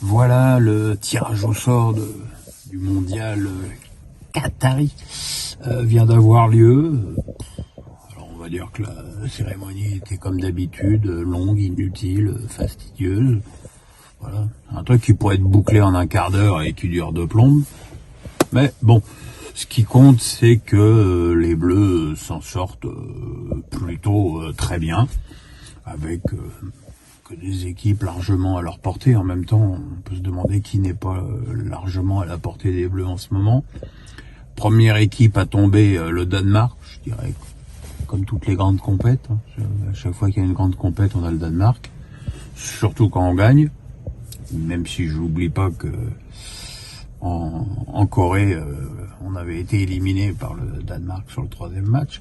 Voilà le tirage au sort du mondial Qatari vient d'avoir lieu. Alors on va dire que la cérémonie était comme d'habitude, longue, inutile, fastidieuse. Voilà, un truc qui pourrait être bouclé en un quart d'heure et qui dure 2 plombes. Mais bon, ce qui compte, c'est que les Bleus s'en sortent plutôt très bien, avec que des équipes largement à leur portée. En même temps, on peut se demander qui n'est pas largement à la portée des Bleus en ce moment. Première équipe à tomber, le Danemark, je dirais, comme toutes les grandes compètes. À chaque fois qu'il y a une grande compète, on a le Danemark, surtout quand on gagne. Même si je n'oublie pas que en Corée, on avait été éliminé par le Danemark sur le 3e match.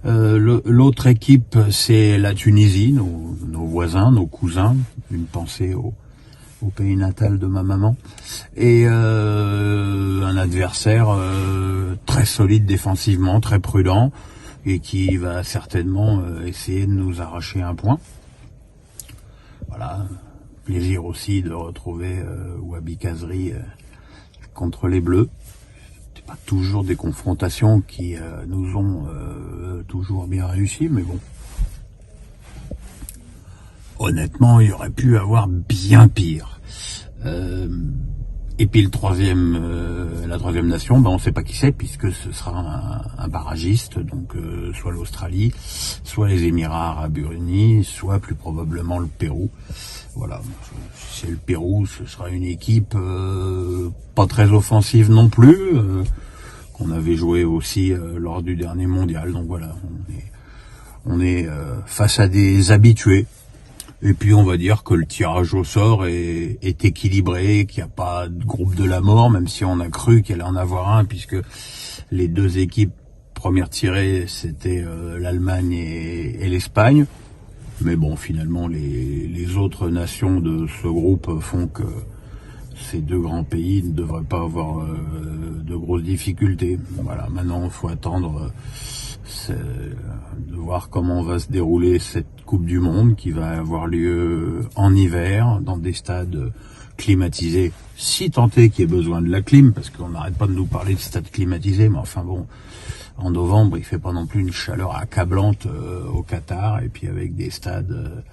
L'autre équipe, c'est la Tunisie, nos voisins, nos cousins. Une pensée au pays natal de ma maman. Et un adversaire très solide défensivement, très prudent, et qui va certainement essayer de nous arracher un point. Voilà. Plaisir aussi de retrouver Wabi Kazri contre les Bleus. C'est pas toujours des confrontations qui nous ont toujours bien réussi, mais bon. Honnêtement, il y aurait pu avoir bien pire. Et puis la troisième nation, on ne sait pas qui c'est, puisque ce sera un barragiste, donc soit l'Australie, soit les Émirats Arabes Unis, soit plus probablement le Pérou. Voilà, si c'est le Pérou, ce sera une équipe pas très offensive non plus, qu'on avait joué aussi lors du dernier mondial. Donc voilà, on est face à des habitués. Et puis on va dire que le tirage au sort est équilibré, qu'il n'y a pas de groupe de la mort, même si on a cru qu'il allait en avoir un, puisque les 2 équipes premières tirées, c'était l'Allemagne et l'Espagne. Mais bon, finalement, les autres nations de ce groupe font que ces 2 grands pays ne devraient pas avoir de grosses difficultés. Voilà, maintenant, il faut attendre de voir comment va se dérouler cette Coupe du Monde qui va avoir lieu en hiver, dans des stades climatisés, si tant est qu'il y ait besoin de la clim, parce qu'on n'arrête pas de nous parler de stades climatisés, mais enfin bon, en novembre, il fait pas non plus une chaleur accablante au Qatar, et puis avec des stades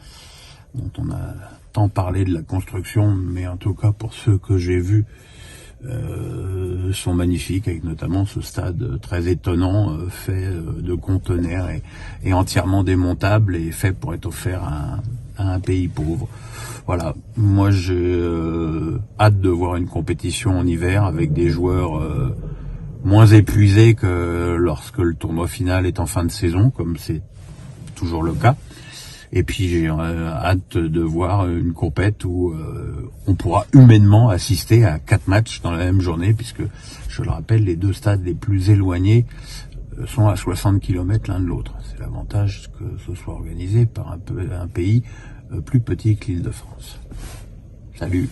dont on a tant parlé de la construction, mais en tout cas pour ceux que j'ai vus, sont magnifiques, avec notamment ce stade très étonnant, fait de conteneurs et entièrement démontable et fait pour être offert à un pays pauvre. Voilà, moi j'ai hâte de voir une compétition en hiver avec des joueurs moins épuisés que lorsque le tournoi final est en fin de saison, comme c'est toujours le cas. Et puis j'ai hâte de voir une compète où on pourra humainement assister à 4 matchs dans la même journée, puisque, je le rappelle, les 2 stades les plus éloignés sont à 60 km l'un de l'autre. C'est l'avantage que ce soit organisé par un pays plus petit que l'Île-de-France. Salut!